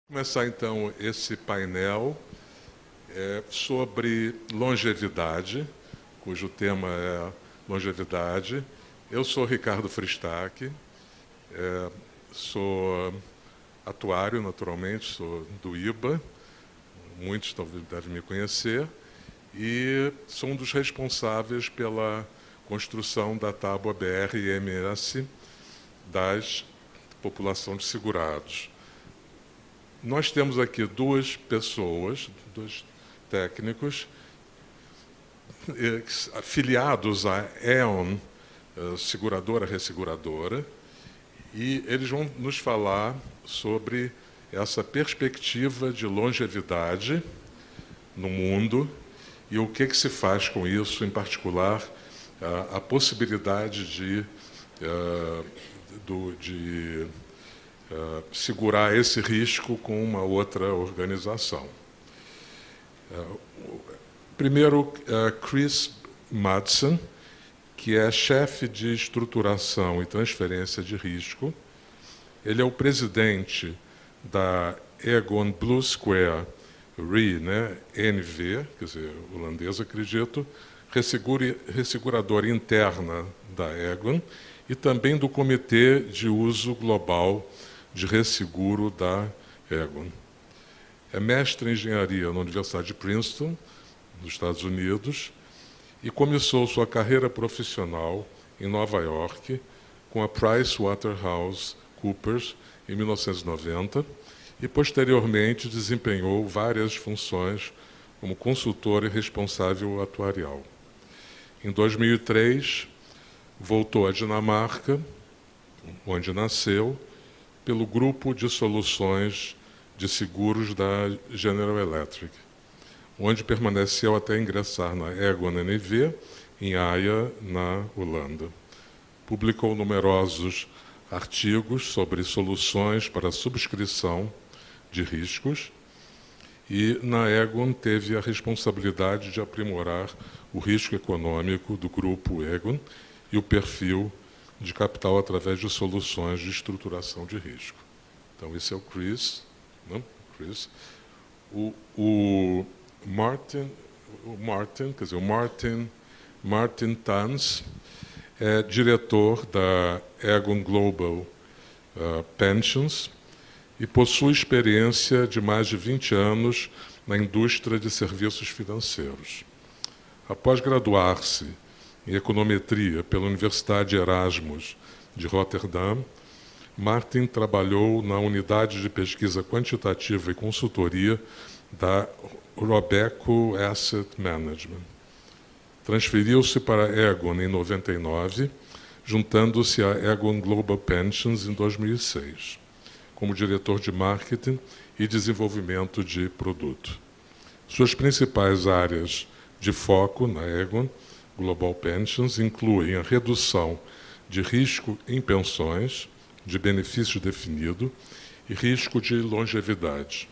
Começar então esse painel sobre longevidade, cujo tema é longevidade. Eu sou Ricardo Frischtak, sou atuário, naturalmente, sou do IBA, muitos talvez devem me conhecer, e sou um dos responsáveis pela construção da tábua BR-MS da população de segurados. Nós temos aqui duas pessoas, dois técnicos, afiliados à Aegon, seguradora, resseguradora, e eles vão nos falar sobre essa perspectiva de longevidade no mundo e o que se faz com isso, em particular, a possibilidade de segurar esse risco com uma outra organização. Primeiro, Chris Madsen, que é chefe de estruturação e transferência de risco. Ele é o presidente da Aegon Blue Square Re, né, NV, quer dizer, holandesa, acredito, resseguradora interna da Aegon, e também do Comitê de Uso Global de Resseguro da Aegon. É mestre em engenharia na Universidade de Princeton, nos Estados Unidos, e começou sua carreira profissional em Nova York com a PricewaterhouseCoopers em 1990 e, posteriormente, desempenhou várias funções como consultor e responsável atuarial. Em 2003, voltou à Dinamarca, onde nasceu, pelo grupo de soluções de seguros da General Electric, onde permaneceu até ingressar na Aegon NV, em Haia, na Holanda. Publicou numerosos artigos sobre soluções para subscrição de riscos e, na Aegon, teve a responsabilidade de aprimorar o risco econômico do grupo Aegon e o perfil de capital através de soluções de estruturação de risco. Então, esse é o Chris. Não? Chris. O Martijn, quer dizer, o Martijn Tans, é diretor da Aegon Global Pensions e possui experiência de mais de 20 anos na indústria de serviços financeiros. Após graduar-se em econometria pela Universidade Erasmus de Roterdã, Martijn trabalhou na unidade de pesquisa quantitativa e consultoria da Robeco Asset Management. Transferiu-se para a Aegon em 99, juntando-se à Aegon Global Pensions em 2006, como diretor de marketing e desenvolvimento de produto. Suas principais áreas de foco na Aegon Global Pensions incluem a redução de risco em pensões, de benefício definido e risco de longevidade,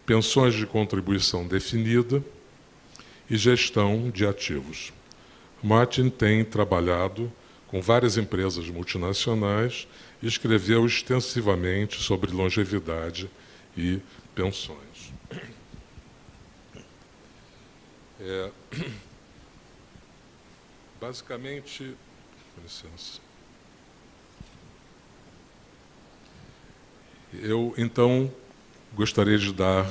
pensões de contribuição definida e gestão de ativos. Martijn tem trabalhado com várias empresas multinacionais e escreveu extensivamente sobre longevidade e pensões. Basicamente, com licença. Eu, então, gostaria de dar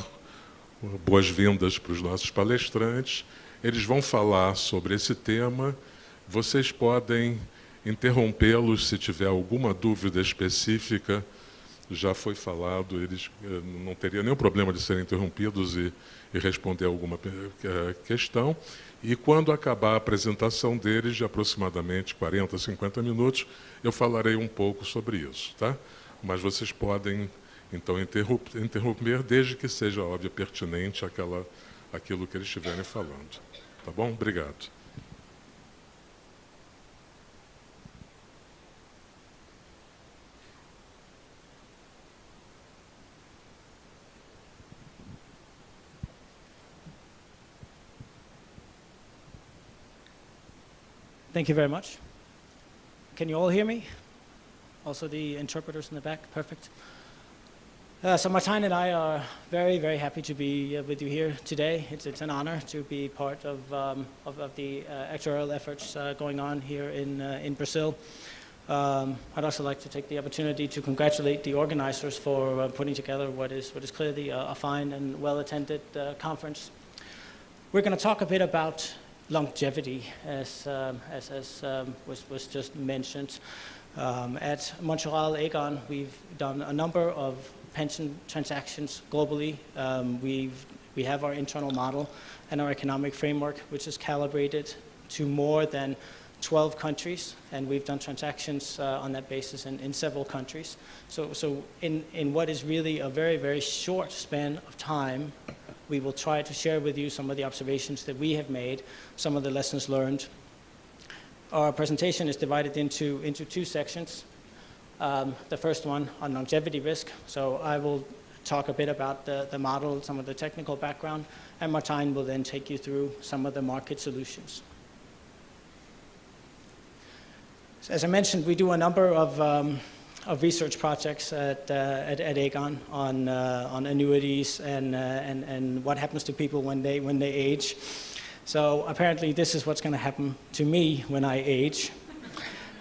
boas-vindas para os nossos palestrantes. Eles vão falar sobre esse tema. Vocês podem interrompê-los se tiver alguma dúvida específica. Já foi falado, eles não teriam nenhum problema de serem interrompidos e responder alguma questão. E quando acabar a apresentação deles, de aproximadamente 40, 50 minutos, eu falarei um pouco sobre isso, tá? Mas vocês podem, então, interromper, desde que seja, óbvio, pertinente aquilo que eles estiverem falando. Tá bom? Obrigado. Thank you very much. Can you all hear me? Also the interpreters in the back? Perfect. So Martijn and I are very, very happy to be with you here today. It's an honor to be part of the actuarial efforts going on here in Brazil. I'd also like to take the opportunity to congratulate the organizers for putting together what is clearly a fine and well-attended conference. We're going to talk a bit about longevity, as was just mentioned. At Montreal Aegon, we've done a number of pension transactions globally. We have our internal model and our economic framework, which is calibrated to more than 12 countries, and we've done transactions on that basis in several countries. So in what is really a very, very short span of time, we will try to share with you some of the observations that we have made, some of the lessons learned. Our presentation is divided into two sections. The first one on longevity risk. So I will talk a bit about the model, some of the technical background, and Martijn will then take you through some of the market solutions. So as I mentioned, we do a number of research projects at Aegon on annuities and what happens to people when they age. So apparently this is what's going to happen to me when I age.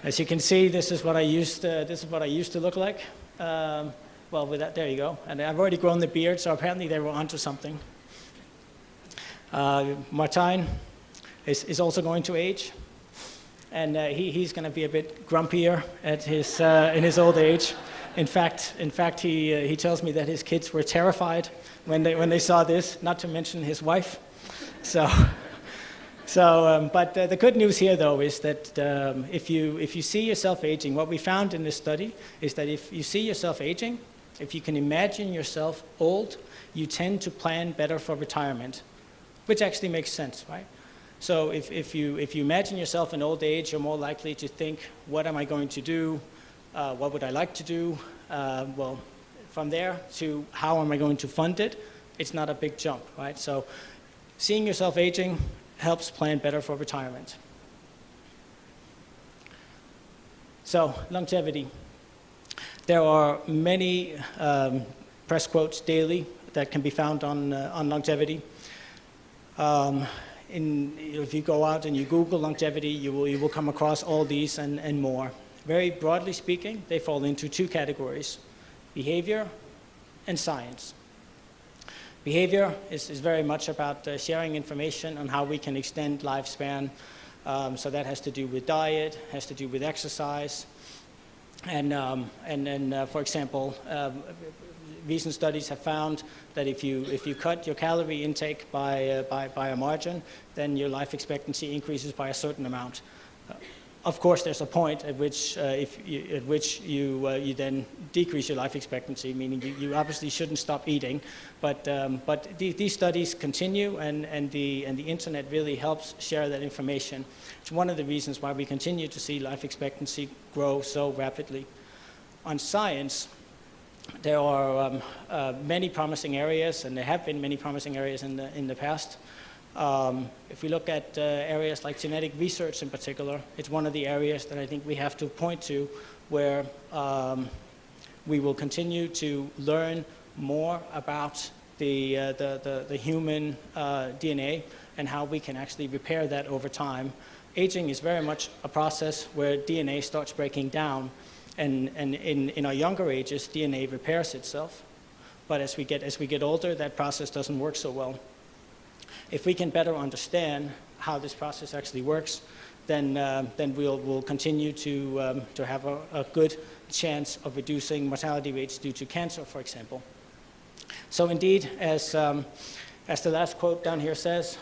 As you can see, this is what I used to look like. Well, with that, there you go. And I've already grown the beard, so apparently they were onto something. Martijn is also going to age, and he's going to be a bit grumpier at his in his old age. In fact, he tells me that his kids were terrified when they saw this. Not to mention his wife. But the good news here, though, is that if you see yourself aging, what we found in this study is that if you see yourself aging, if you can imagine yourself old, you tend to plan better for retirement, which actually makes sense, right? So if you imagine yourself in old age, you're more likely to think, what am I going to do? What would I like to do? Well, from there to how am I going to fund it? It's not a big jump, right? So seeing yourself aging helps plan better for retirement. So, longevity. There are many press quotes daily that can be found on longevity. If you go out and you Google longevity, you will come across all these and more. Very broadly speaking, they fall into two categories: behavior and science. Behavior is very much about sharing information on how we can extend lifespan. So that has to do with diet, has to do with exercise. And then, for example, recent studies have found that if you cut your calorie intake by a margin, then your life expectancy increases by a certain amount. Of course, there's a point at which you then decrease your life expectancy, meaning you obviously shouldn't stop eating. But these studies continue, and the internet really helps share that information. It's one of the reasons why we continue to see life expectancy grow so rapidly. On science, there are many promising areas, and there have been many promising areas in the past. If we look at areas like genetic research in particular, it's one of the areas that I think we have to point to where we will continue to learn more about the human DNA and how we can actually repair that over time. Aging is very much a process where DNA starts breaking down, and in our younger ages, DNA repairs itself. But as we get older, that process doesn't work so well. If we can better understand how this process actually works, then we'll continue to have a good chance of reducing mortality rates due to cancer, for example. So indeed, as the last quote down here says,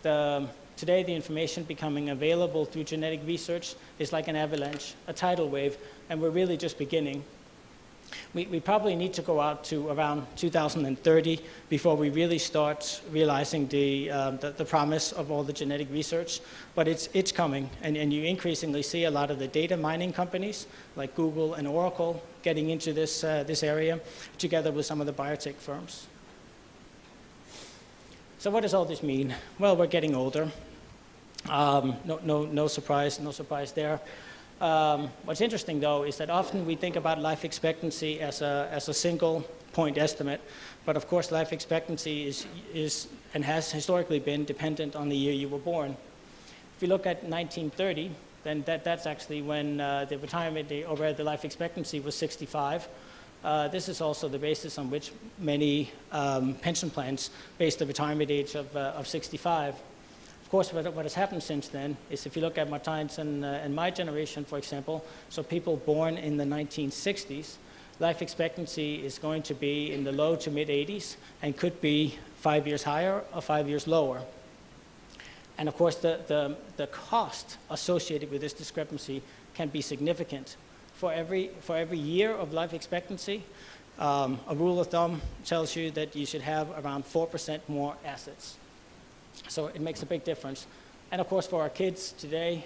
today the information becoming available through genetic research is like an avalanche, a tidal wave, and we're really just beginning. We probably need to go out to around 2030 before we really start realizing the promise of all the genetic research, but it's coming, and you increasingly see a lot of the data mining companies like Google and Oracle getting into this area, together with some of the biotech firms. So what does all this mean? Well, we're getting older. No surprise there. What's interesting, though, is that often we think about life expectancy as a single point estimate, but of course life expectancy is and has historically been dependent on the year you were born. If you look at 1930, then that's actually when the retirement or where the life expectancy was 65. This is also the basis on which many pension plans base the retirement age of 65. Of course, what has happened since then is if you look at Martijn's and my generation, for example, so people born in the 1960s, life expectancy is going to be in the low to mid 80s and could be 5 years higher or 5 years lower. And of course, the cost associated with this discrepancy can be significant. For every year of life expectancy, a rule of thumb tells you that you should have around 4% more assets. So it makes a big difference. And of course, for our kids today,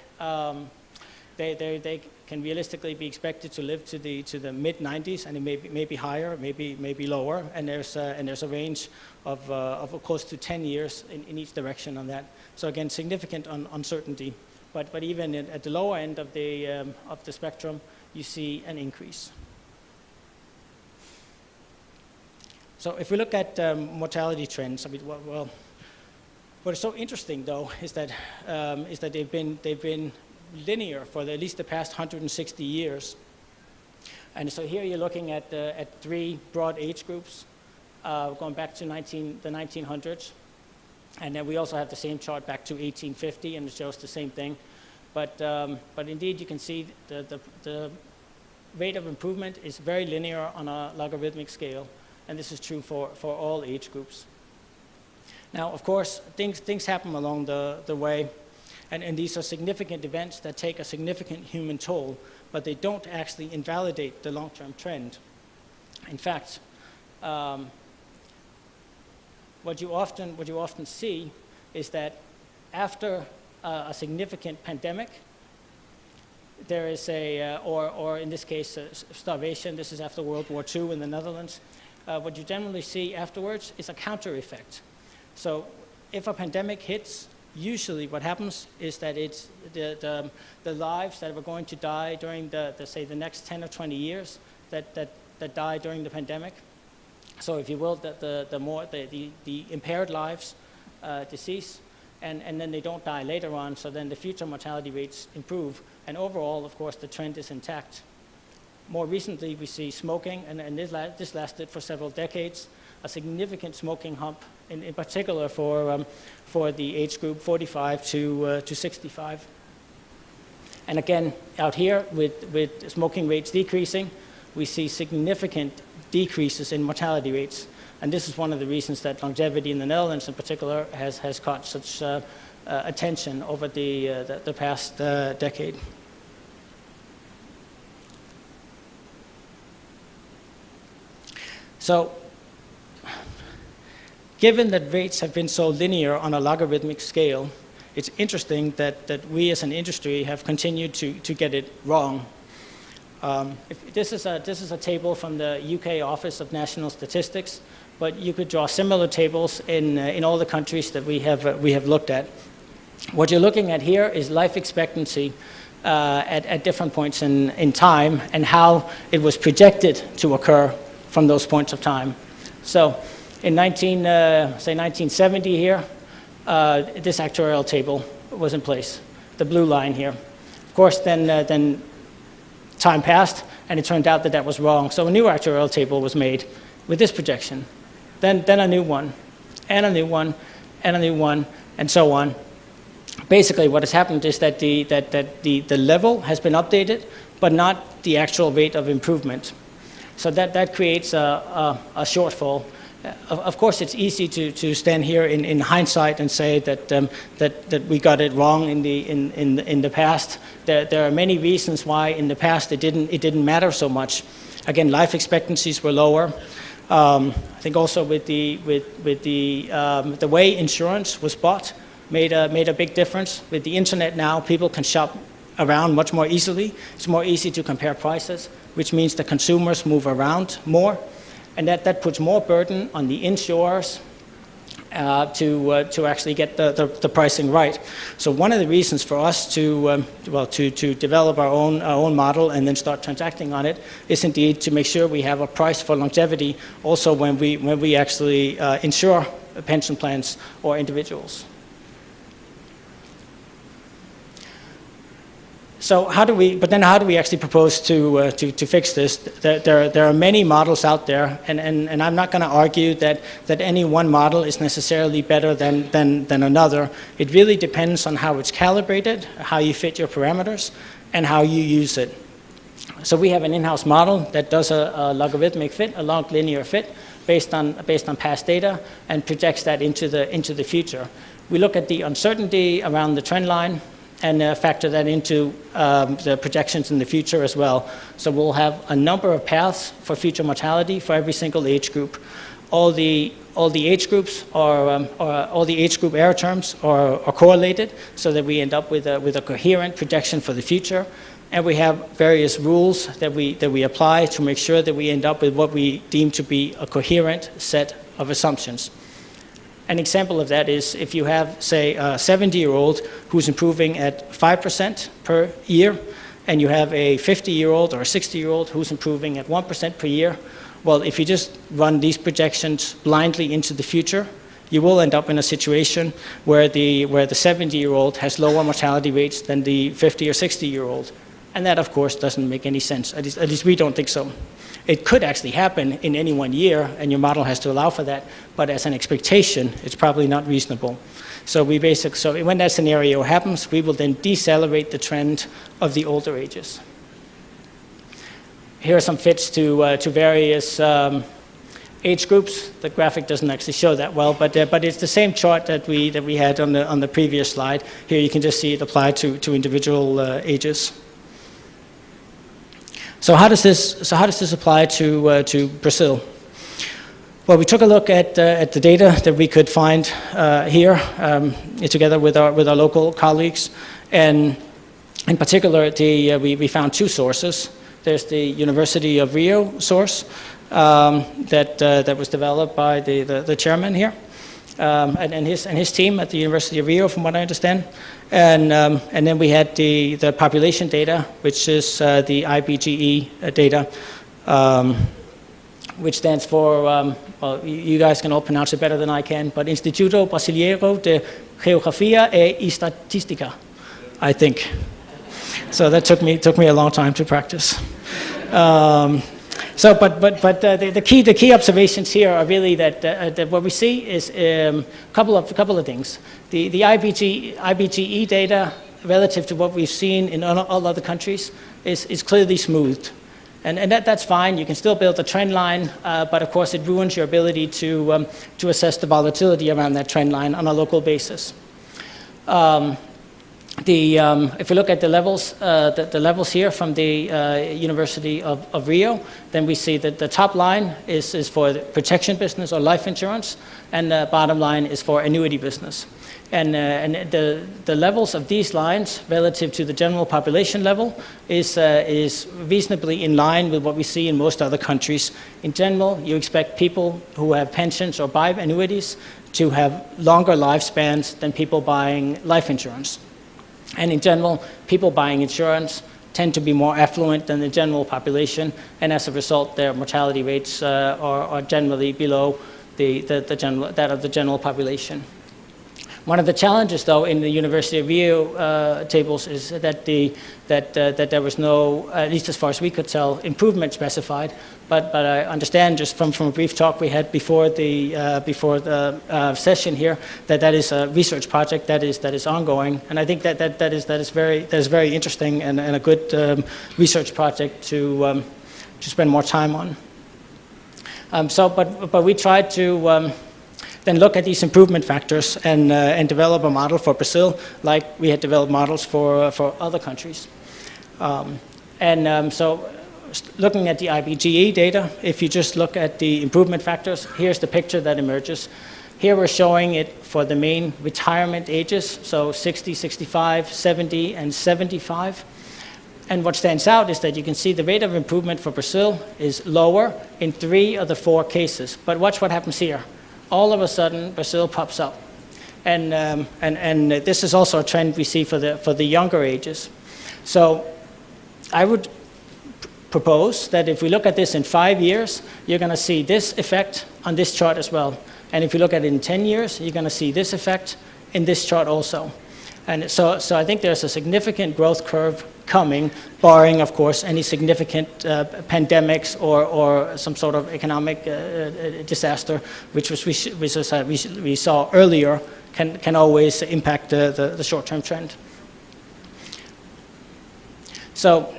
they can realistically be expected to live to the mid 90s, and it may be higher, maybe lower. And there's a range of close to 10 years in each direction on that. So again, significant uncertainty. But even at the lower end of the spectrum, you see an increase. So if we look at mortality trends, I mean, well, what is so interesting though is that they've been linear for at least the past 160 years. And so here you're looking at three broad age groups, going back to the 1900s. And then we also have the same chart back to 1850, and it shows the same thing. But indeed, you can see the rate of improvement is very linear on a logarithmic scale, and this is true for all age groups. Now, of course, things happen along the way, and these are significant events that take a significant human toll, but they don't actually invalidate the long-term trend. In fact, what you often see is that after a significant pandemic, there is or in this case, starvation. This is after World War II in the Netherlands. What you generally see afterwards is a counter effect. So if a pandemic hits, usually what happens is that it's the lives that were going to die during say the next 10 or 20 years that die during the pandemic. So if you will, the impaired lives decease, and then they don't die later on, so then the future mortality rates improve. And overall, of course, the trend is intact. More recently, we see smoking, and this lasted for several decades, a significant smoking hump, in particular for the age group 45 to 65. And again, out here, with smoking rates decreasing, we see significant decreases in mortality rates. And this is one of the reasons that longevity in the Netherlands in particular has caught such attention over the past decade. So, given that rates have been so linear on a logarithmic scale, it's interesting that we as an industry have continued to get it wrong. This is a table from the UK Office of National Statistics, but you could draw similar tables in all the countries that we have looked at. What you're looking at here is life expectancy at different points in time, and how it was projected to occur from those points of time. So in 1970 here, this actuarial table was in place, the blue line here. Of course, then time passed, and it turned out that was wrong. So a new actuarial table was made with this projection. Then a new one, and a new one, and a new one, and so on. Basically, what has happened is that the level has been updated, but not the actual rate of improvement. So that creates a shortfall. Of course, it's easy to stand here in hindsight and say that we got it wrong in the past. There are many reasons why in the past it didn't matter so much. Again, life expectancies were lower. I think also with the way insurance was bought made a big difference. With the internet now, people can shop around much more easily. It's more easy to compare prices, which means the consumers move around more, and that puts more burden on the insurers to actually get the pricing right. So one of the reasons for us to develop our own model and then start transacting on it is indeed to make sure we have a price for longevity also when we actually insure pension plans or individuals. So how do we actually propose to fix this? There are many models out there, and I'm not going to argue that any one model is necessarily better than another. It really depends on how it's calibrated, how you fit your parameters, and how you use it. So we have an in-house model that does a logarithmic fit, a log linear fit, based on past data, and projects that into the future. We look at the uncertainty around the trend line, and factor that into the projections in the future as well. So we'll have a number of paths for future mortality for every single age group. All the age groups all the age group error terms are correlated, so that we end up with a coherent projection for the future. And we have various rules that we apply to make sure that we end up with what we deem to be a coherent set of assumptions. An example of that is if you have, say, a 70-year-old who's improving at 5% per year, and you have a 50-year-old or a 60-year-old who's improving at 1% per year. Well, if you just run these projections blindly into the future, you will end up in a situation where the 70-year-old has lower mortality rates than the 50 or 60-year-old. And that, of course, doesn't make any sense. At least we don't think so. It could actually happen in any one year, and your model has to allow for that. But as an expectation, it's probably not reasonable. So when that scenario happens, we will then decelerate the trend of the older ages. Here are some fits to various age groups. The graphic doesn't actually show that well, but it's the same chart that we had on the previous slide. Here you can just see it applied to individual ages. So how does this apply to Brazil? Well, we took a look at the data that we could find here, together with our local colleagues, and in particular, we found two sources. There's the University of Rio source that was developed by the chairman here, and his team at the University of Rio, from what I understand. And then we had the population data, which is the IBGE data, which stands for, well, you guys can all pronounce it better than I can, but Instituto Brasileiro de Geografia e Estatística, I think. So that took me a long time to practice. The key observations here are really that what we see is a couple of things. The IBGE data relative to what we've seen in all other countries is clearly smoothed, and that's fine. You can still build a trend line, but of course it ruins your ability to assess the volatility around that trend line on a local basis. If we look at the levels here from the University of Rio, then we see that the top line is for the protection business or life insurance, and the bottom line is for annuity business. And the levels of these lines relative to the general population level is reasonably in line with what we see in most other countries. In general, you expect people who have pensions or buy annuities to have longer lifespans than people buying life insurance. And in general, people buying insurance tend to be more affluent than the general population, and as a result, their mortality rates are generally below that of the general population. One of the challenges, though, in the University of Rio tables is that there was no, at least as far as we could tell, improvement specified. But I understand just from a brief talk we had before the session here that is a research project that is ongoing, and I think that is very interesting and a good research project to spend more time on. But we tried to then look at these improvement factors and develop a model for Brazil, like we had developed models for other countries. So looking at the IBGE data, if you just look at the improvement factors, here's the picture that emerges. Here we're showing it for the main retirement ages, so 60, 65, 70, and 75. And what stands out is that you can see the rate of improvement for Brazil is lower in 3 of the 4 cases. But watch what happens here. all of a sudden Brazil pops up. And this is also a trend we see for the younger ages. So I would propose that if we look at this in 5 years, you're going to see this effect on this chart as well. And if you look at it in 10 years, you're going to see this effect in this chart also. And so I think there's a significant growth curve coming, barring, of course, any significant pandemics or some sort of economic disaster, which we saw earlier, can always impact the short-term trend. So,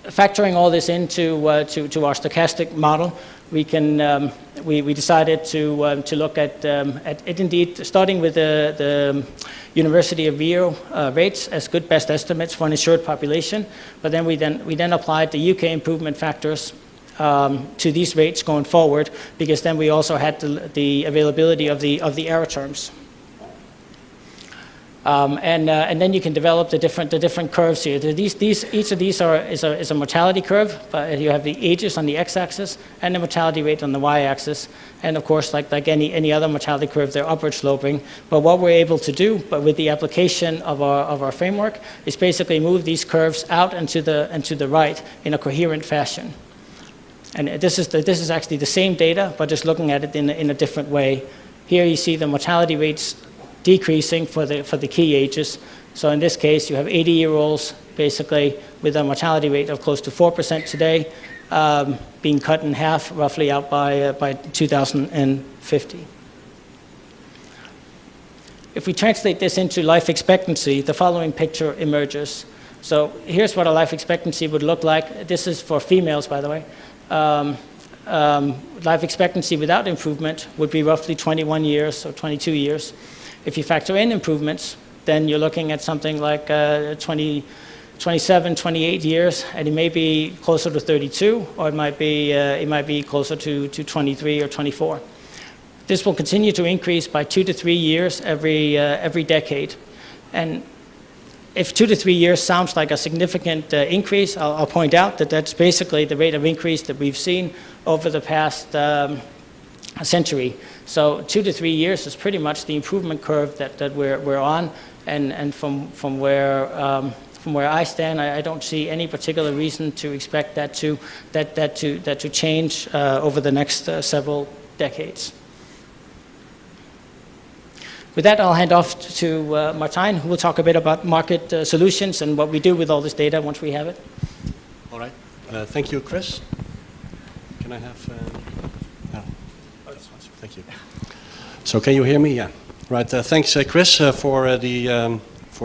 factoring all this into to our stochastic model, we decided to look at it indeed, starting with the University of Rio rates as good best estimates for an insured population, but then we then applied the UK improvement factors to these rates going forward, because then we also had the availability of the error terms. And then you can develop the different curves here. Each of these is a mortality curve, but you have the ages on the x-axis and the mortality rate on the y-axis. And of course, like any other mortality curve, they're upward sloping. But what we're able to do, but with the application of our framework, is basically move these curves out and to the right in a coherent fashion. And this is actually the same data, but just looking at it in a different way. Here you see the mortality rates decreasing for the key ages. So in this case, you have 80-year-olds basically with a mortality rate of close to 4% today, being cut in half roughly out by 2050. If we translate this into life expectancy, the following picture emerges. So here's what a life expectancy would look like. This is for females, by the way. Life expectancy without improvement would be roughly 21 years or 22 years. If you factor in improvements, then you're looking at something like 27, 28 years, and it may be closer to 32, or it might be closer to 23 or 24. This will continue to increase by 2 to 3 years every decade. And if 2 to 3 years sounds like a significant increase, I'll point out that that's basically the rate of increase that we've seen over the past a century. So 2 to 3 years is pretty much the improvement curve that we're on, and from where I stand, I don't see any particular reason to expect that to change over the next several decades. With that, I'll hand off to Martijn, who will talk a bit about market solutions and what we do with all this data once we have it. All right. Thank you, Chris. Can I have... No. Thank you. So can you hear me? Yeah. Right. Thanks, Chris, for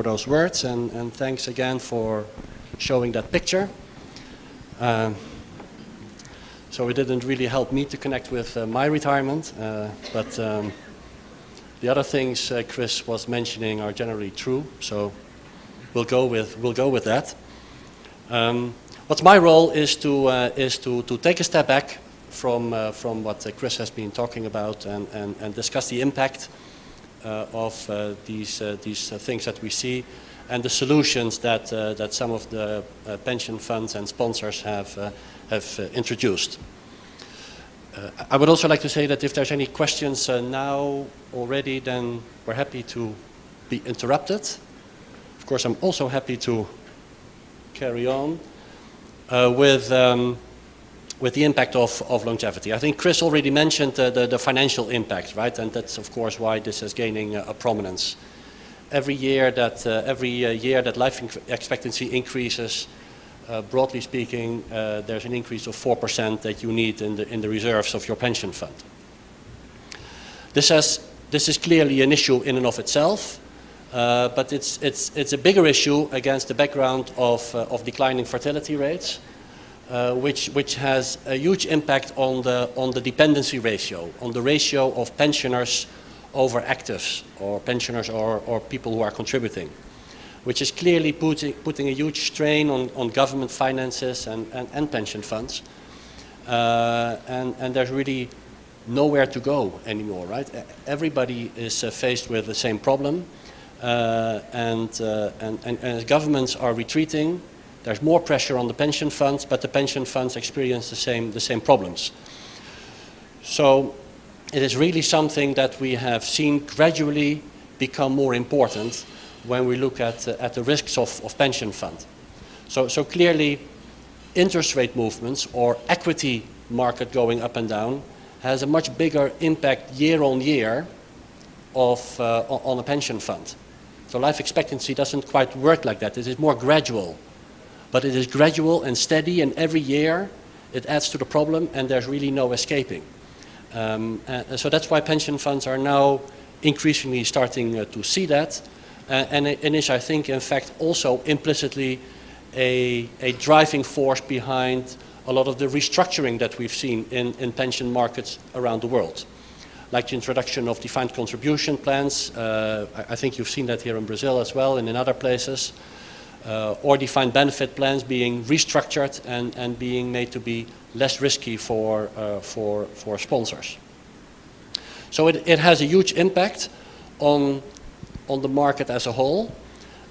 those words, and thanks again for showing that picture. So it didn't really help me to connect with my retirement, but the other things Chris was mentioning are generally true. So we'll go with that. What's my role is to take a step back from what Chris has been talking about and discuss the impact of these things that we see and the solutions that some of the pension funds and sponsors have introduced. I would also like to say that if there's any questions now already, then we're happy to be interrupted. Of course, I'm also happy to carry on with the impact of longevity. I think Chris already mentioned the financial impact, right? And that's of course why this is gaining a prominence. Every year that life expectancy increases, broadly speaking, there's an increase of 4% that you need in the reserves of your pension fund. This is clearly an issue in and of itself, but it's a bigger issue against the background of declining fertility rates. Which has a huge impact on the dependency ratio, on the ratio of pensioners over actives, or pensioners or people who are contributing, which is clearly putting a huge strain on government finances and pension funds. And there's really nowhere to go anymore, right? Everybody is faced with the same problem, and as governments are retreating, there's more pressure on the pension funds, but the pension funds experience the same problems. So it is really something that we have seen gradually become more important when we look at the risks of pension fund. So clearly, interest rate movements or equity market going up and down has a much bigger impact year on year on a pension fund. So life expectancy doesn't quite work like that. It is more gradual. But it is gradual and steady, and every year it adds to the problem, and there's really no escaping. So that's why pension funds are now increasingly starting to see that, and is, I think, in fact, also implicitly a driving force behind a lot of the restructuring that we've seen in pension markets around the world, like the introduction of defined contribution plans. I think you've seen that here in Brazil as well, and in other places, or defined benefit plans being restructured and being made to be less risky for sponsors. So it has a huge impact on the market as a whole,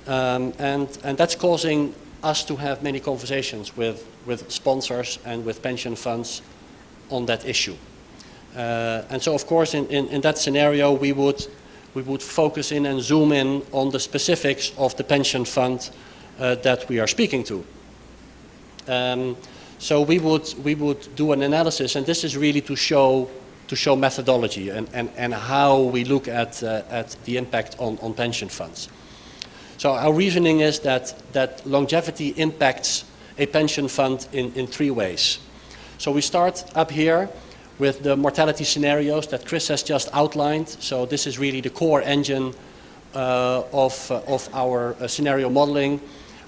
and that's causing us to have many conversations with sponsors and with pension funds on that issue. And so, of course, in that scenario, we would focus in and zoom in on the specifics of the pension fund that we are speaking to. So we would do an analysis, and this is really to show methodology and how we look at the impact on pension funds. So our reasoning is that longevity impacts a pension fund in three ways. So we start up here with the mortality scenarios that Chris has just outlined. So this is really the core engine of our scenario modeling,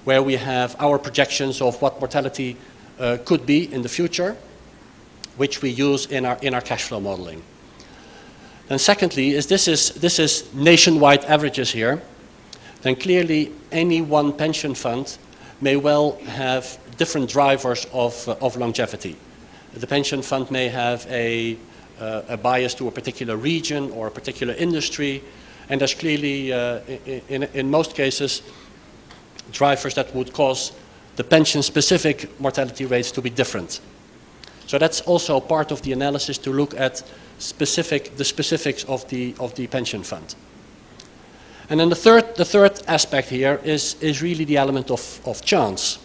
where we have our projections of what mortality could be in the future, which we use in our cash flow modeling. And secondly, this is nationwide averages here. Then clearly any one pension fund may well have different drivers of longevity. The pension fund may have a bias to a particular region or a particular industry, and there's clearly, in most cases, drivers that would cause the pension-specific mortality rates to be different. So that's also part of the analysis, to look at the specifics of the pension fund. And then the third aspect here is really the element of chance.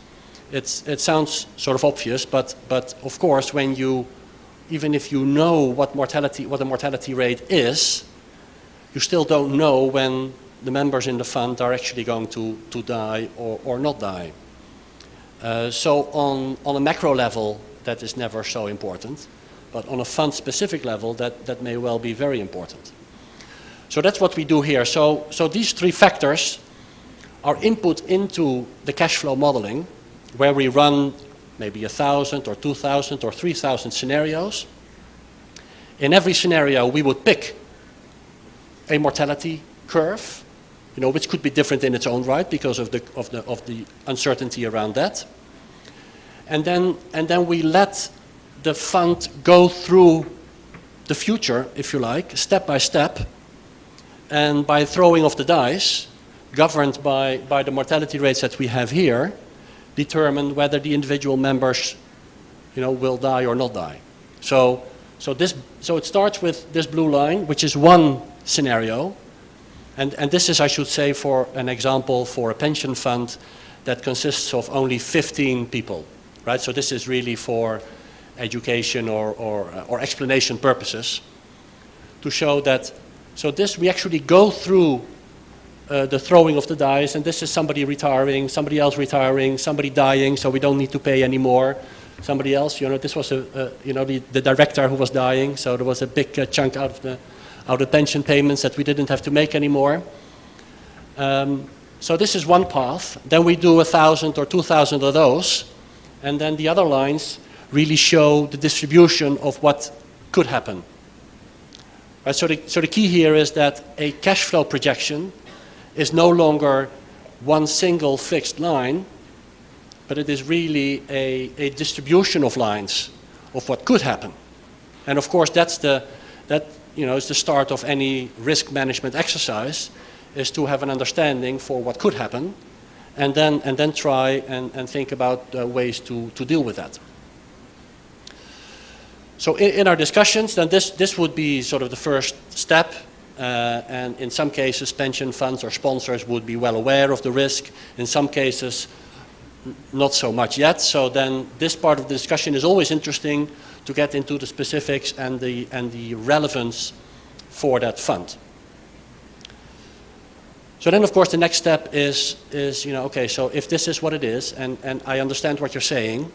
It sounds sort of obvious, but of course, even if you know what the mortality rate is, you still don't know when the members in the fund are actually going to die or not die. So on a macro level, that is never so important, but on a fund-specific level, that may well be very important. So that's what we do here. So these three factors are input into the cash flow modeling, where we run maybe 1,000 or 2,000 or 3,000 scenarios. In every scenario, we would pick a mortality curve, which could be different in its own right because of the uncertainty around that. And then we let the fund go through the future, if you like, step by step, and by throwing of the dice, governed by the mortality rates that we have here, determine whether the individual members, will die or not die. So it starts with this blue line, which is one scenario, and this is, I should say, for an example for a pension fund that consists of only 15 people, right? So this is really for education or explanation purposes, to show that. So this, we actually go through the throwing of the dice, and this is somebody retiring, somebody else retiring, somebody dying, so we don't need to pay anymore. Somebody else, this was the director who was dying, so there was a big chunk out of the pension payments that we didn't have to make anymore. So this is one path. Then we do 1,000 or 2,000 of those, and then the other lines really show the distribution of what could happen. Right, so the key here is that a cash flow projection is no longer one single fixed line, but it is really a distribution of lines of what could happen. And of course, is the start of any risk management exercise, is to have an understanding for what could happen, and then try and think about ways to deal with that. So in our discussions, then this would be sort of the first step, and in some cases pension funds or sponsors would be well aware of the risk. In some cases, not so much yet. So then this part of the discussion is always interesting to get into the specifics and the relevance for that fund. So then, of course, the next step is okay, so if this is what it is, and I understand what you're saying,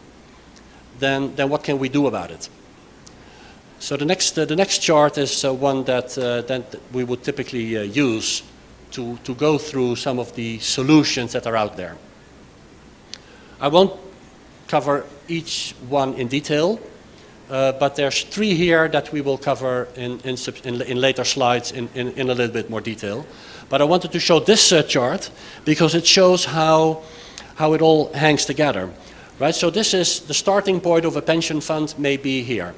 then what can we do about it? So the next chart is one that we would typically use to go through some of the solutions that are out there. I won't cover each one in detail, but there's 3 here that we will cover in later slides in a little bit more detail. But I wanted to show this chart because it shows how it all hangs together, right? So this is the starting point of a pension fund may be here.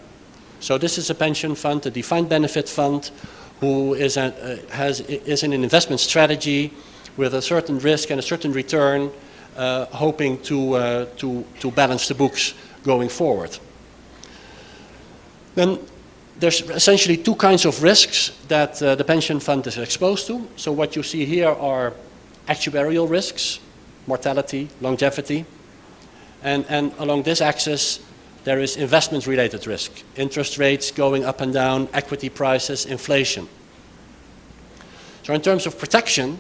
So this is a pension fund, a defined benefit fund, who is in an investment strategy with a certain risk and a certain return, hoping to balance the books going forward. Then there's essentially 2 kinds of risks that the pension fund is exposed to. So what you see here are actuarial risks, mortality, longevity, and along this axis there is investment-related risk, interest rates going up and down, equity prices, inflation. So in terms of protection,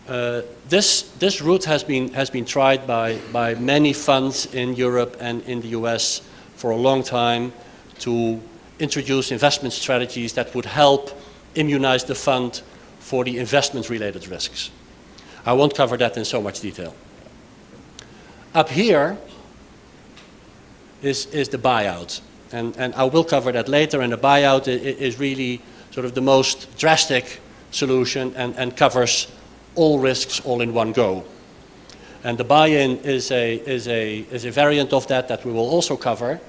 this route has been tried by many funds in Europe and in the US for a long time to introduce investment strategies that would help immunize the fund for the investment-related risks. I won't cover that in so much detail. Up here is the buyout, and I will cover that later, and the buyout is really sort of the most drastic solution and covers all risks all in one go. And the buy-in is a variant of that we will also cover.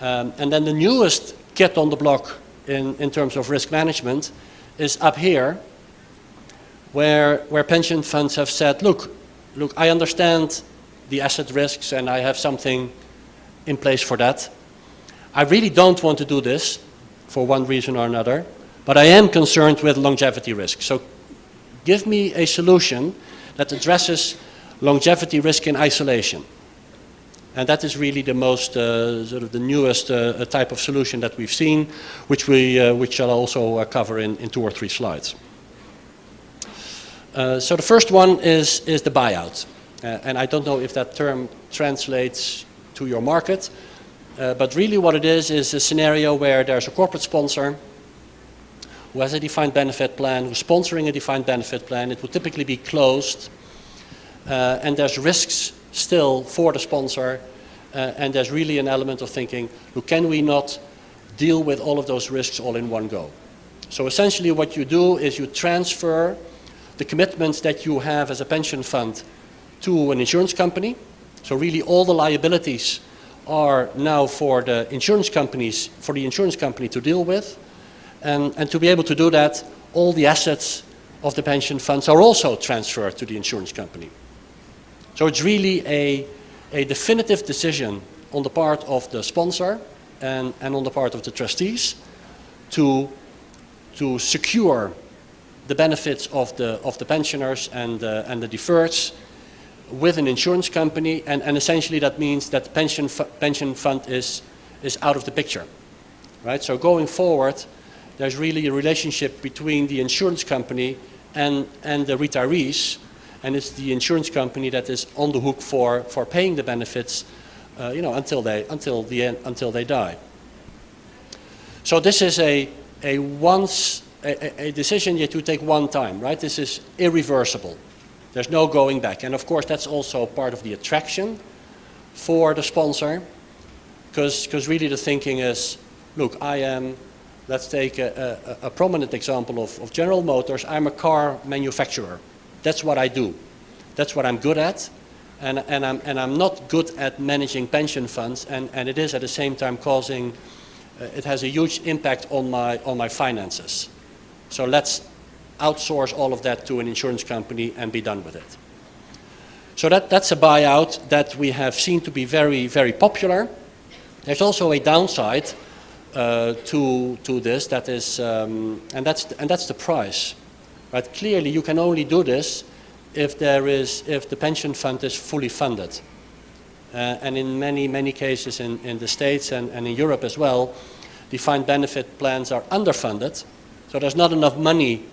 And then the newest kid on the block in terms of risk management is up here, where pension funds have said, look, I understand the asset risks and I have something in place for that. I really don't want to do this for one reason or another, but I am concerned with longevity risk. So give me a solution that addresses longevity risk in isolation. And that is really the most, sort of the newest type of solution that we've seen, which I'll also cover in 2 or 3 slides. So the first one is the buyout. And I don't know if that term translates to your market, but really what it is a scenario where there's a corporate sponsor who has a defined benefit plan, who's sponsoring a defined benefit plan. It will typically be closed, and there's risks still for the sponsor, and there's really an element of thinking, look, can we not deal with all of those risks all in one go? So essentially what you do is you transfer the commitments that you have as a pension fund to an insurance company. So really all the liabilities are now for the insurance company to deal with. And to be able to do that, all the assets of the pension funds are also transferred to the insurance company. So it's really a definitive decision on the part of the sponsor and on the part of the trustees to secure the benefits of the pensioners and the deferreds with an insurance company, and essentially that means that the pension fund is out of the picture, right? So going forward, there's really a relationship between the insurance company and the retirees, and it's the insurance company that is on the hook for paying the benefits, until they die. So this is a decision that you take one time, right? This is irreversible. There's no going back. And of course, that's also part of the attraction for the sponsor, because really the thinking is, look, let's take a prominent example of General Motors. I'm a car manufacturer. That's what I do. That's what I'm good at. And I'm not good at managing pension funds, and it is at the same time it has a huge impact on my finances. So let's outsource all of that to an insurance company and be done with it. So that's a buyout that we have seen to be very, very popular. There's also a downside to this, that is, and that's the price. Right? Clearly, you can only do this if the pension fund is fully funded. And in many cases in the States and in Europe as well, defined benefit plans are underfunded, so there's not enough money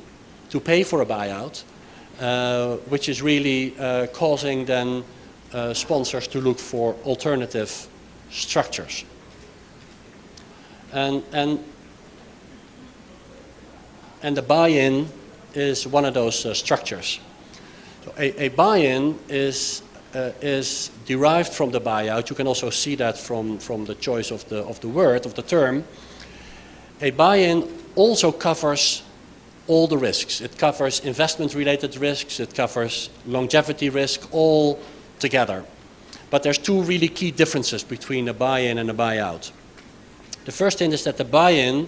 to pay for a buyout, which is really causing then sponsors to look for alternative structures. And the buy-in is one of those structures. So a buy-in is derived from the buyout. You can also see that from the choice of the word, of the term. A buy-in also covers all the risks. It covers investment-related risks, it covers longevity risk, all together. But there's two really key differences between a buy-in and a buyout. The first thing is that the buy-in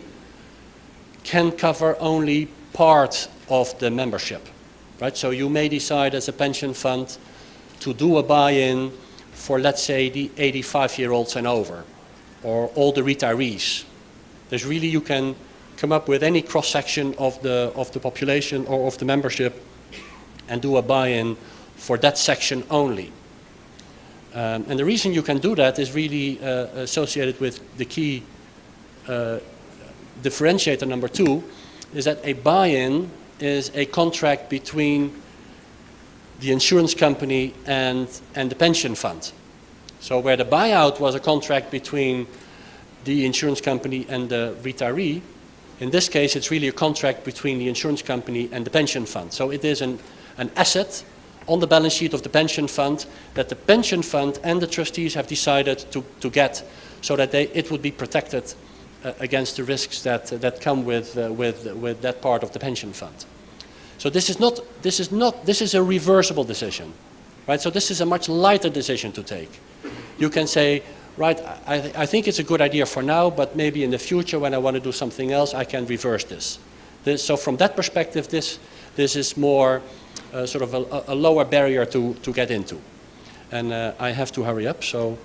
can cover only part of the membership, right? So you may decide as a pension fund to do a buy-in for, let's say, the 85-year-olds and over, or all the retirees. There's really, you can come up with any cross-section of the population or of the membership and do a buy-in for that section only. And the reason you can do that is really associated with the key differentiator number 2, is that a buy-in is a contract between the insurance company and the pension fund. So where the buyout was a contract between the insurance company and the retiree, in this case it's really a contract between the insurance company and the pension fund. So it is an asset on the balance sheet of the pension fund that the pension fund and the trustees have decided to get, so that it would be protected against the risks that come with that part of the pension fund. So this is a reversible decision, right? So this is a much lighter decision to take. You can say, right, I think it's a good idea for now, but maybe in the future when I want to do something else, I can reverse this. So from that perspective, this is more sort of a lower barrier to get into. And I have to hurry up, so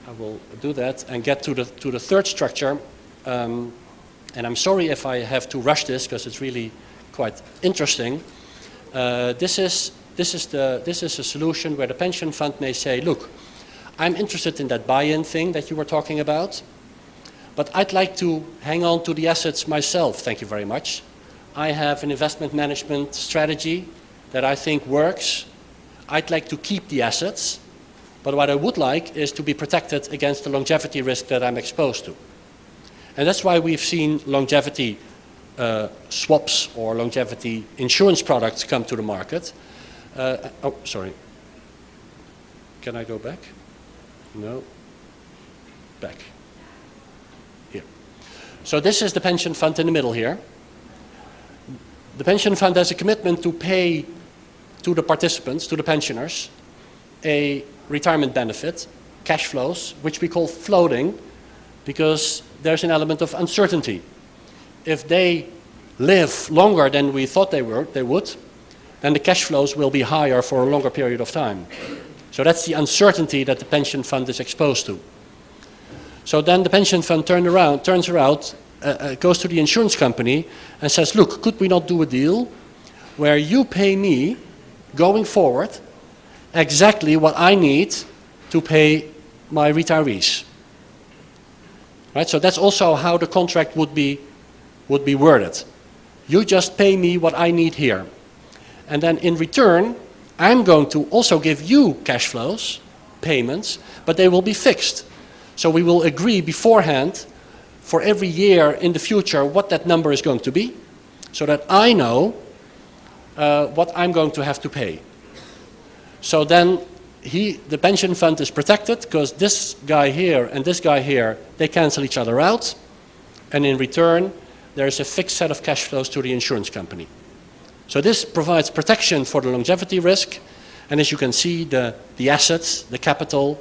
I will do that and get to the third structure. And I'm sorry if I have to rush this, because it's really quite interesting. This is a solution where the pension fund may say, look, I'm interested in that buy-in thing that you were talking about, but I'd like to hang on to the assets myself, thank you very much. I have an investment management strategy that I think works. I'd like to keep the assets, but what I would like is to be protected against the longevity risk that I'm exposed to. And that's why we've seen longevity swaps or longevity insurance products come to the market. Oh, sorry. Can I go back? No. Back. Here. So this is the pension fund in the middle here. The pension fund has a commitment to pay to the participants, to the pensioners, a retirement benefit, cash flows, which we call floating, because there's an element of uncertainty. If they live longer than we thought they would, then the cash flows will be higher for a longer period of time. So that's the uncertainty that the pension fund is exposed to. So then the pension fund turns around, goes to the insurance company and says, look, could we not do a deal where you pay me, going forward, exactly what I need to pay my retirees? Right? So that's also how the contract would be worded. You just pay me what I need here. And then in return, I'm going to also give you cash flows, payments, but they will be fixed. So we will agree beforehand for every year in the future what that number is going to be, so that I know what I'm going to have to pay. So then the pension fund is protected, because this guy here and this guy here, they cancel each other out, and in return there's a fixed set of cash flows to the insurance company. So this provides protection for the longevity risk, and as you can see, the assets, the capital,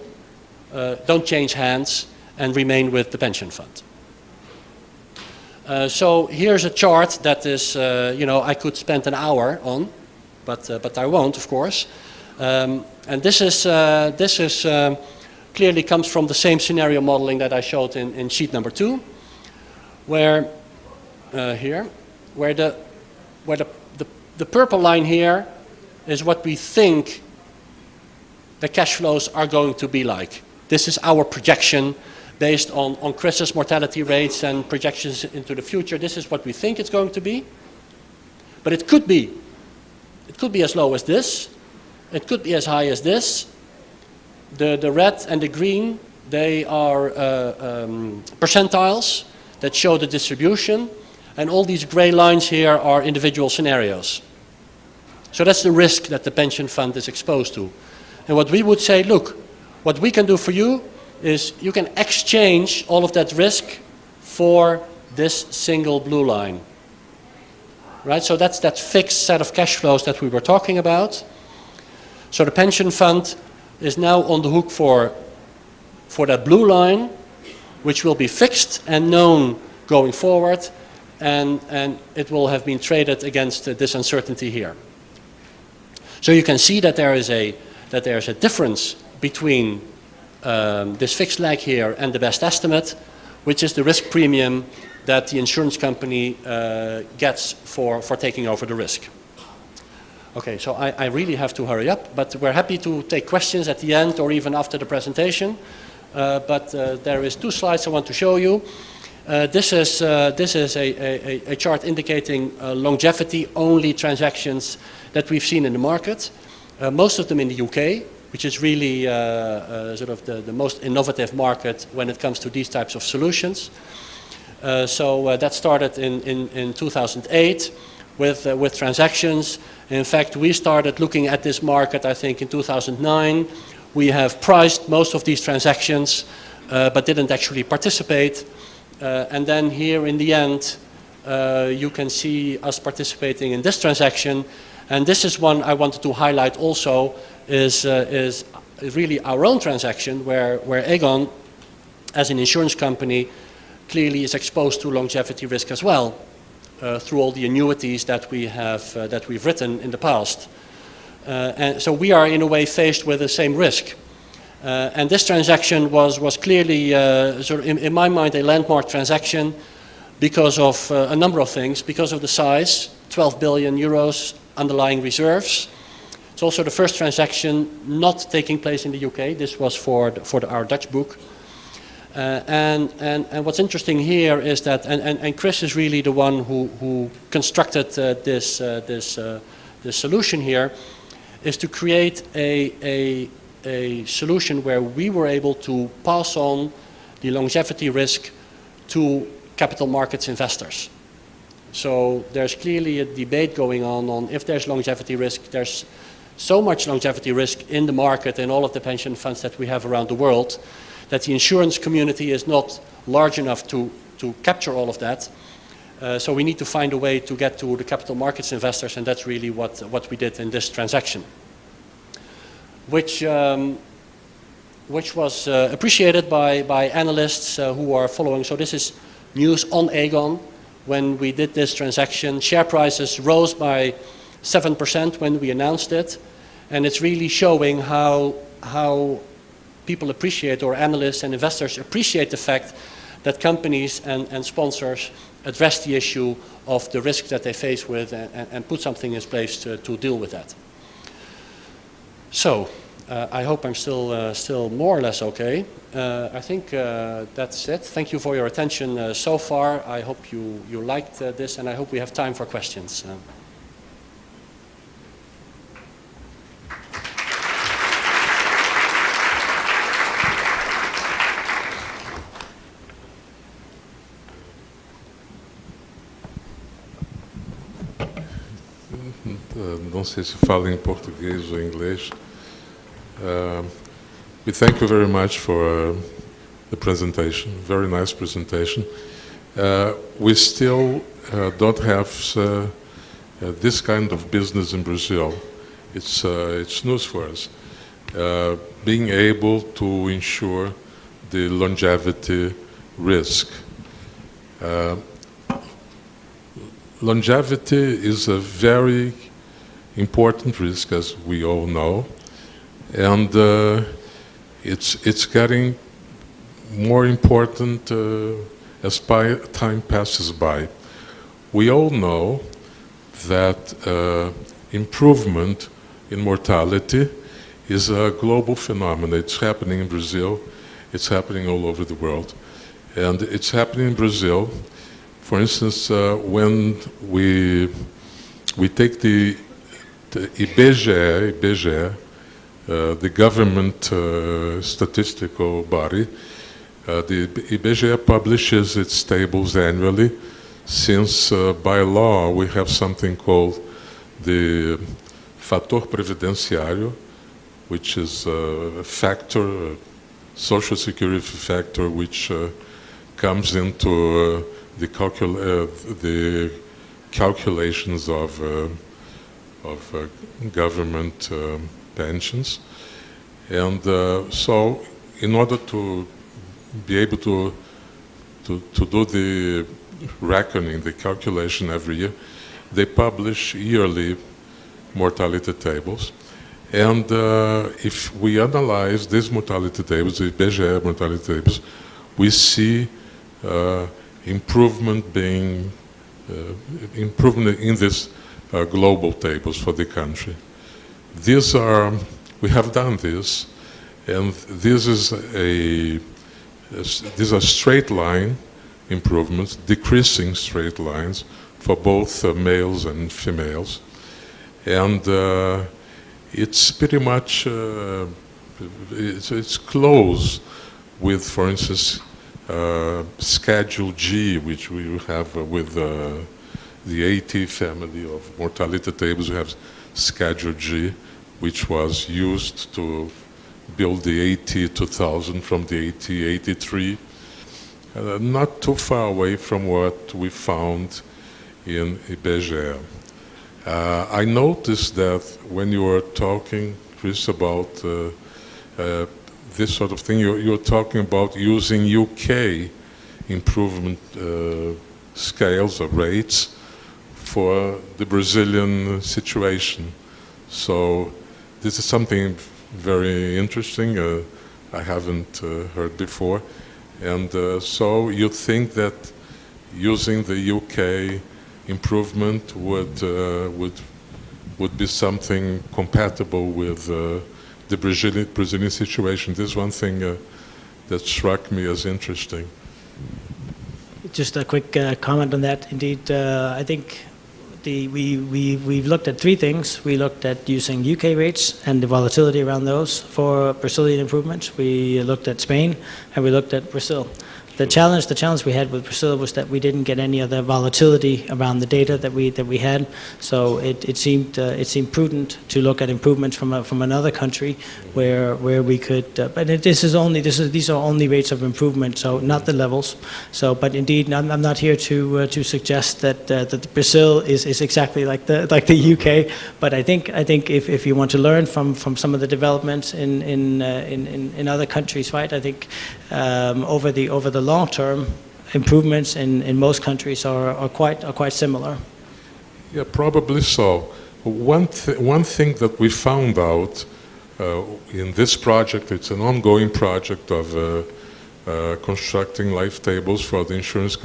don't change hands and remain with the pension fund. So here's a chart that is, I could spend an hour on, but I won't, of course. And this is clearly comes from the same scenario modeling that I showed in sheet number 2, where where the purple line here is what we think the cash flows are going to be like. This is our projection based on Chris's mortality rates and projections into the future. This is what we think it's going to be. But it could be as low as this. It could be as high as this. The red and the green, they are percentiles that show the distribution. And all these gray lines here are individual scenarios. So that's the risk that the pension fund is exposed to. And what we would say, look, what we can do for you is you can exchange all of that risk for this single blue line. Right? So that's that fixed set of cash flows that we were talking about. So the pension fund is now on the hook for that blue line, which will be fixed and known going forward, and it will have been traded against this uncertainty here. So you can see that there is a difference between this fixed leg here and the best estimate, which is the risk premium that the insurance company gets for taking over the risk. Okay, so I really have to hurry up, but we're happy to take questions at the end or even after the presentation. But there is 2 slides I want to show you. This is a chart indicating longevity-only transactions that we've seen in the market. Most of them in the UK, which is really sort of the most innovative market when it comes to these types of solutions. So that started in 2008 with transactions. In fact, we started looking at this market, I think, in 2009. We have priced most of these transactions, but didn't actually participate. And then here in the end, you can see us participating in this transaction. And this is one I wanted to highlight also, is really our own transaction where Aegon, as an insurance company, clearly is exposed to longevity risk as well, through all the annuities that we've written in the past. And so we are in a way faced with the same risk. And this transaction was clearly, sort of in my mind, a landmark transaction because of a number of things. Because of the size, 12 billion euros underlying reserves. It's also the first transaction not taking place in the UK. This was for our Dutch book. And what's interesting here is that, and Chris is really the one who constructed this solution here, is to create a solution where we were able to pass on the longevity risk to capital markets investors. So there's clearly a debate going on if there's longevity risk. There's so much longevity risk in the market and all of the pension funds that we have around the world that the insurance community is not large enough to capture all of that. So we need to find a way to get to the capital markets investors, and that's really what we did in this transaction, which was appreciated by analysts who are following. So this is news on Aegon. When we did this transaction, share prices rose by 7% when we announced it, and it's really showing how people appreciate, or analysts and investors appreciate, the fact that companies and sponsors address the issue of the risk that they face with and put something in place to deal with that. So I hope I'm still more or less okay. I think that's it. Thank you for your attention so far. I hope you liked this, and I hope we have time for questions. Não sei se fala em português ou inglês. We thank you very much for the presentation. Very nice presentation. We still don't have this kind of business in Brazil. It's news for us. Being able to insure the longevity risk. Longevity is a very important risk, as we all know, and it's getting more important as time passes by. We all know that improvement in mortality is a global phenomenon. It's happening in Brazil, it's happening all over the world. And it's happening in Brazil. For instance, when we take the IBGE, the government statistical body, the IBGE publishes its tables annually, since by law we have something called the fator previdenciário, which is a factor, a social security factor, which comes into the calculations of government pensions. And so in order to be able to do the reckoning, the calculation every year, they publish yearly mortality tables. And if we analyze these mortality tables, the IBGE mortality tables, we see improvement in these global tables for the country. These have done this, and these are straight line improvements, decreasing straight lines for both males and females. And it's pretty much, it's close with, for instance, Schedule G, which we have with the AT family of mortality tables. We have Schedule G, which was used to build the AT 2000 from the AT 83. Not too far away from what we found in IBGE. I noticed that when you were talking, Chris, about this sort of thing, you're talking about using UK improvement scales or rates for the Brazilian situation. So this is something very interesting. I haven't heard before. And so you think that using the UK improvement would be something compatible with the Brazilian situation? This is one thing that struck me as interesting. Just a quick comment on that. Indeed, I think we've looked at three things. We looked at using UK rates and the volatility around those for Brazilian improvements. We looked at Spain, and we looked at Brazil. The challenge we had with Brazil was that we didn't get any of the volatility around the data that we had. So it seemed prudent to look at improvements from another country where we could. But these are only rates of improvement, so not the levels. So, but indeed, I'm not here to suggest that Brazil is exactly like the UK. But I think if you want to learn from some of the developments in other countries, right? I think over the long term, improvements in most countries are quite similar. Yeah, probably so. One thing that we found out in this project, it's an ongoing project of constructing life tables for the insurance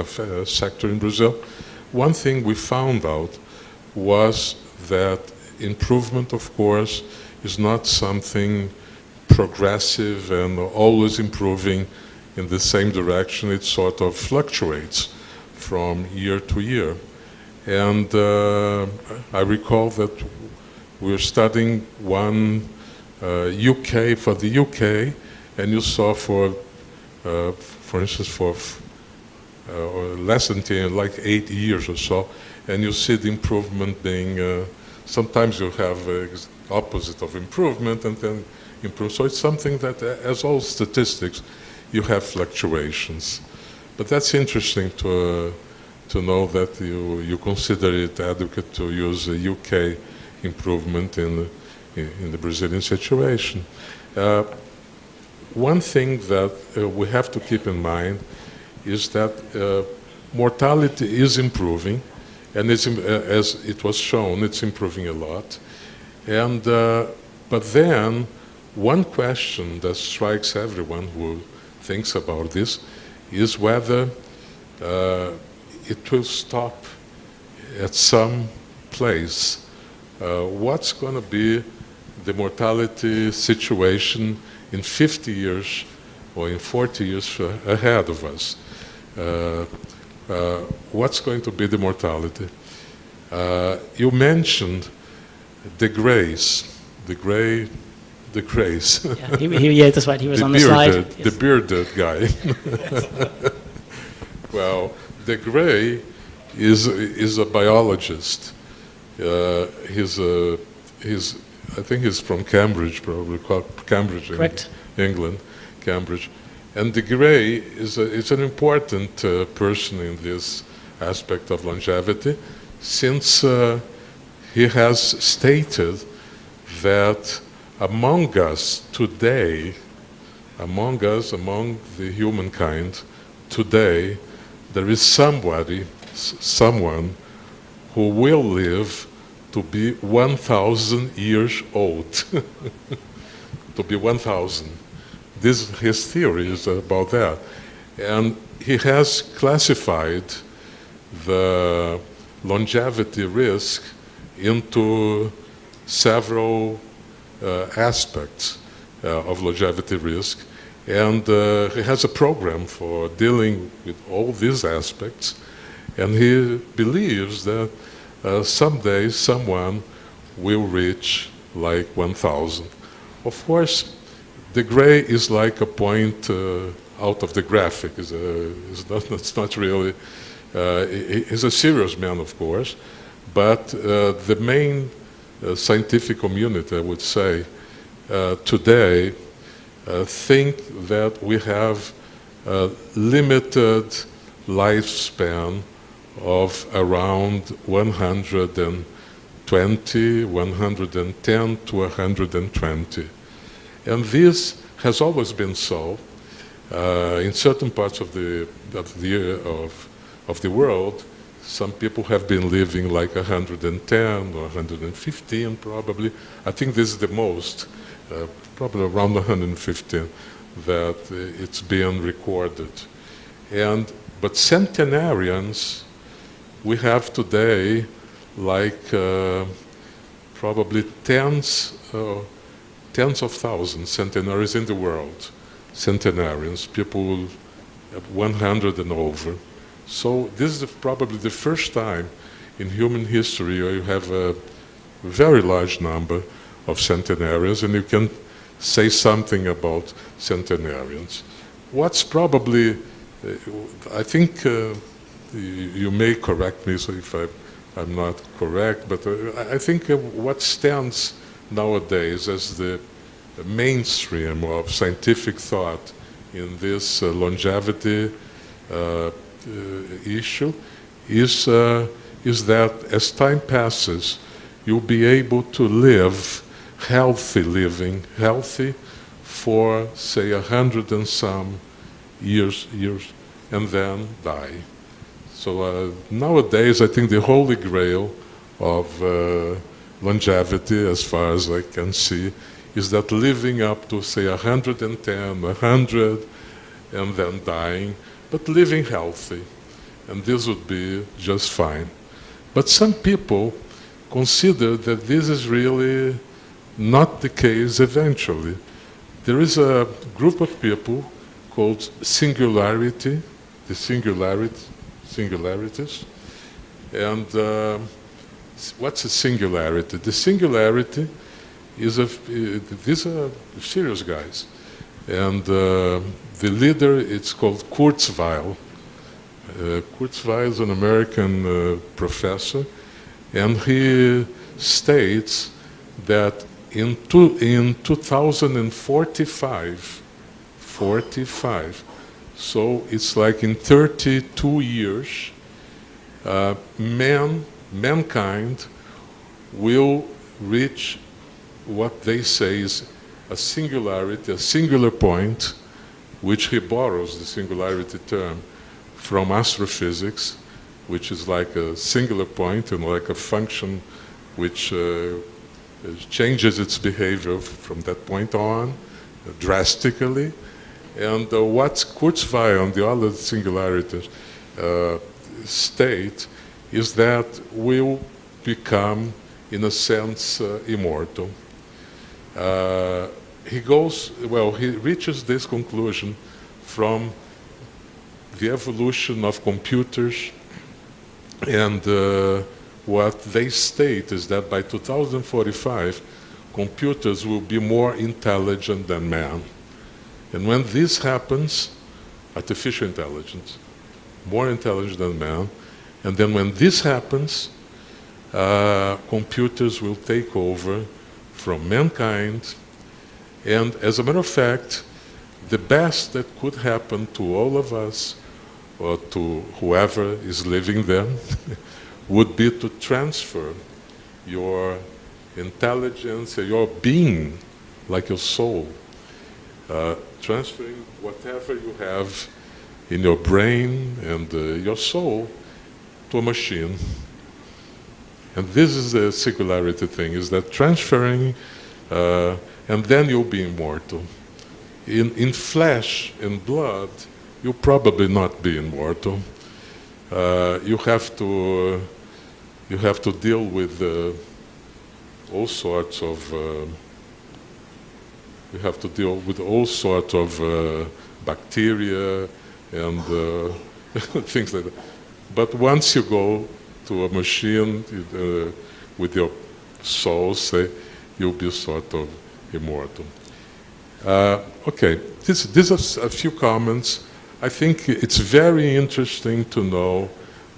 sector in Brazil. One thing we found out was that improvement, of course, is not something progressive and always improving in the same direction. It sort of fluctuates from year to year. And I recall that we're studying one UK for the UK, and you saw for instance, for less than 10, like 8 years or so, and you see the improvement being, sometimes you have opposite of improvement and then improve. So it's something that, as all statistics, you have fluctuations. But that's interesting to know that you consider it adequate to use a UK improvement in the Brazilian situation. One thing that we have to keep in mind is that mortality is improving, and as it was shown, it's improving a lot. And but then one question that strikes everyone who thinks about this is whether it will stop at some place. What's going to be the mortality situation in 50 years or in 40 years ahead of us? What's going to be the mortality? You mentioned the grays, the grays. Yeah, that's right. He was on the slide. The bearded guy. Well, the gray is a biologist. He's I think he's from Cambridge, probably Cambridge, Correct. England, Cambridge. And de Grey is an important person in this aspect of longevity, since he has stated that among us today, among the humankind today, there is someone who will live to be 1,000 years old. To be 1,000. His theory is about that. And he has classified the longevity risk into several aspects of longevity risk. And he has a program for dealing with all these aspects. And he believes that someday someone will reach like 1,000. Of course, the gray is like a point out of the graphic. It's not really. He's a serious man, of course, but the main scientific community, I would say, today think that we have a limited lifespan of around 120, 110 to 120. And this has always been so. In certain parts of the world, some people have been living like 110 or 115 probably. I think this is the most, probably around 115 that it's been recorded. But centenarians, we have today like probably tens of thousands centenaries in the world. Centenarians, people 100 and over. So this is probably the first time in human history where you have a very large number of centenarians, and you can say something about centenarians. What's probably, I think you may correct me so if I'm not correct, but I think what stands nowadays as the mainstream of scientific thought in this longevity issue is that as time passes, you'll be able to live healthy for say 100 and some years, and then die. So nowadays, I think the holy grail of longevity, as far as I can see, is that living up to say 110, 100, and then dying, but living healthy. And this would be just fine. But some people consider that this is really not the case eventually. There is a group of people called singularity, the singularities. And what's a singularity? The singularity is these are serious guys. And the leader, it's called Kurzweil. Kurzweil is an American professor, and he states that in 2045, so it's like in 32 years, mankind will reach what they say is a singularity, a singular point, which he borrows the singularity term from astrophysics, which is like a singular point and like a function which changes its behavior from that point on drastically. And what Kurzweil and the other singularities state is that we'll become, in a sense, immortal. He reaches this conclusion from the evolution of computers, and what they state is that by 2045, computers will be more intelligent than man. And when this happens, artificial intelligence, more intelligent than man, and then when this happens, computers will take over from mankind. And as a matter of fact, the best that could happen to all of us, or to whoever is living them, would be to transfer your intelligence, your being, like your soul, transferring whatever you have in your brain and your soul to a machine. And this is the singularity thing, is that transferring, and then you'll be immortal. In flesh and blood, you'll probably not be immortal. You have to deal with all sorts of bacteria and things like that. But once you go to a machine with your soul, say, you'll be sort of immortal. Okay, these are a few comments. I think it's very interesting to know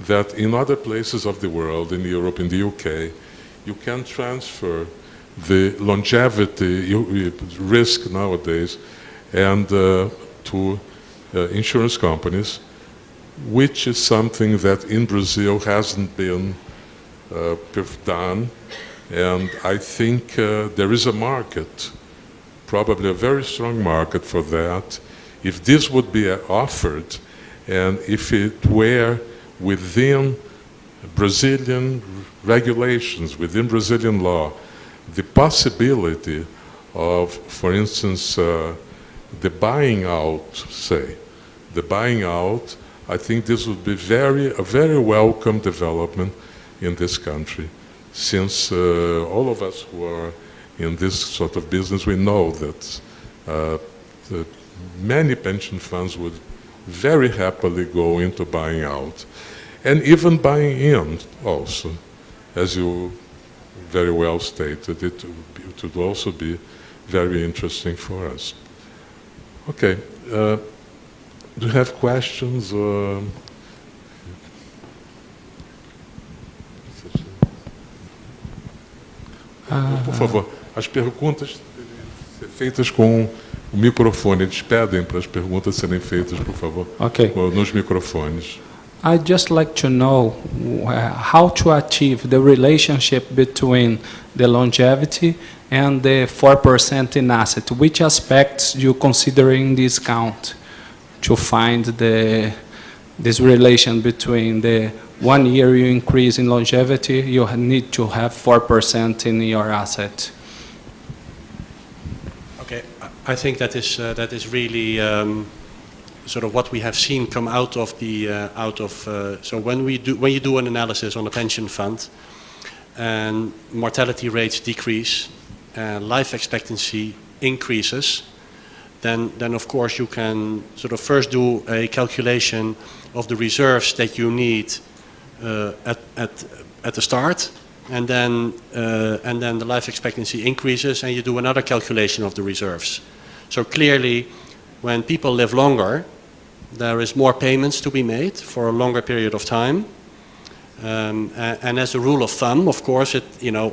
that in other places of the world, in Europe, in the UK, you can transfer the longevity risk nowadays and to insurance companies, which is something that in Brazil hasn't been done. And I think there is a market, probably a very strong market for that. If this would be offered, and if it were within Brazilian regulations, within Brazilian law, the possibility of, for instance, the buying out, I think this would be a very welcome development in this country, since all of us who are in this sort of business, we know that many pension funds would very happily go into buying out, and even buying in also, as you very well stated. It would also be very interesting for us. Okay, do you have questions? Por favor, as perguntas devem ser feitas com o microfone. Eles pedem para as perguntas serem feitas, por favor, nos microfones. I'd just like to know how to achieve the relationship between the longevity and the 4% in asset. Which aspects do you consider in this count to find this relation between the 1 year you increase in longevity, you need to have 4% in your asset? Okay, I think that is really sort of what we have seen come out of the so when you do an analysis on a pension fund and mortality rates decrease and life expectancy increases, then of course you can sort of first do a calculation of the reserves that you need at the start, and then the life expectancy increases and you do another calculation of the reserves. So clearly, when people live longer, there is more payments to be made for a longer period of time. And as a rule of thumb, of course,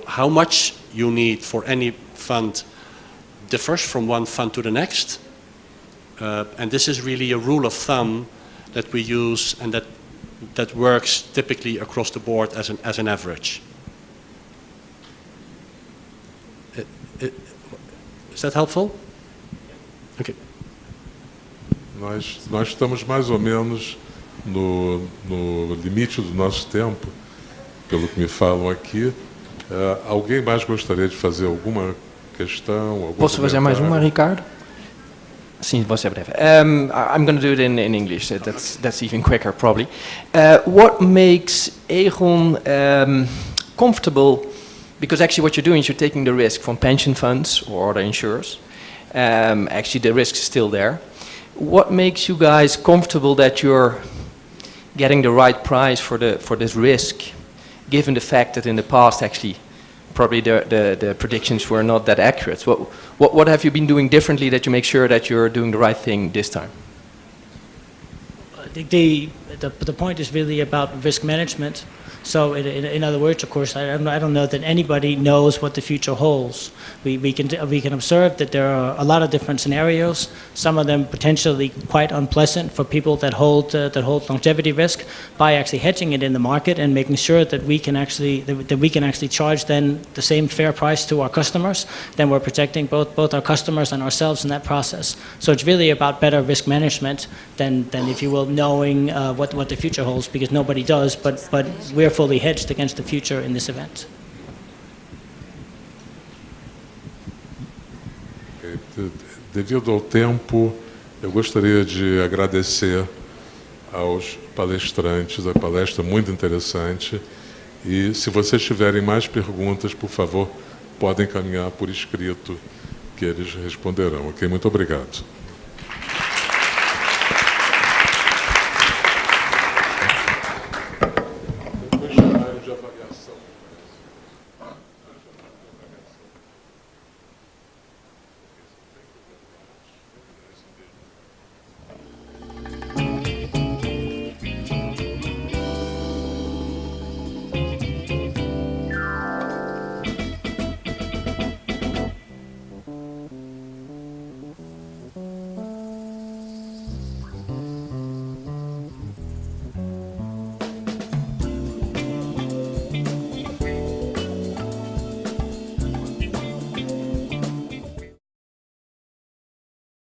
how much you need for any fund differs from one fund to the next. And this is really a rule of thumb that we use and that works typically across the board as an average. Is that helpful? Okay. Nós estamos mais ou menos no limite do nosso tempo, pelo que me falam aqui. Alguém mais gostaria de fazer alguma questão? Posso fazer mais uma, Ricardo? Sim, vou ser breve. I'm going to do it in English. That's even quicker, probably. What makes Aegon comfortable? Because actually, what you're doing is you're taking the risk from pension funds or other insurers. Actually, the risk is still there. What makes you guys comfortable that you're getting the right price for this risk, given the fact that in the past, actually, probably the predictions were not that accurate? What have you been doing differently that you make sure that you're doing the right thing this time? The point is really about risk management. So in other words, of course, I don't know that anybody knows what the future holds. We can observe that there are a lot of different scenarios. Some of them potentially quite unpleasant for people that hold longevity risk, by actually hedging it in the market and making sure that we can actually charge then the same fair price to our customers. Then we're protecting both our customers and ourselves in that process. So it's really about better risk management than if you will, knowing what the future holds, because nobody does. But we're fully hedged against the future in this event. Devido ao tempo, eu gostaria de agradecer aos palestrantes, a palestra muito interessante. E se vocês tiverem mais perguntas, por favor, podem encaminhar por escrito, que eles responderão. Ok? Muito obrigado.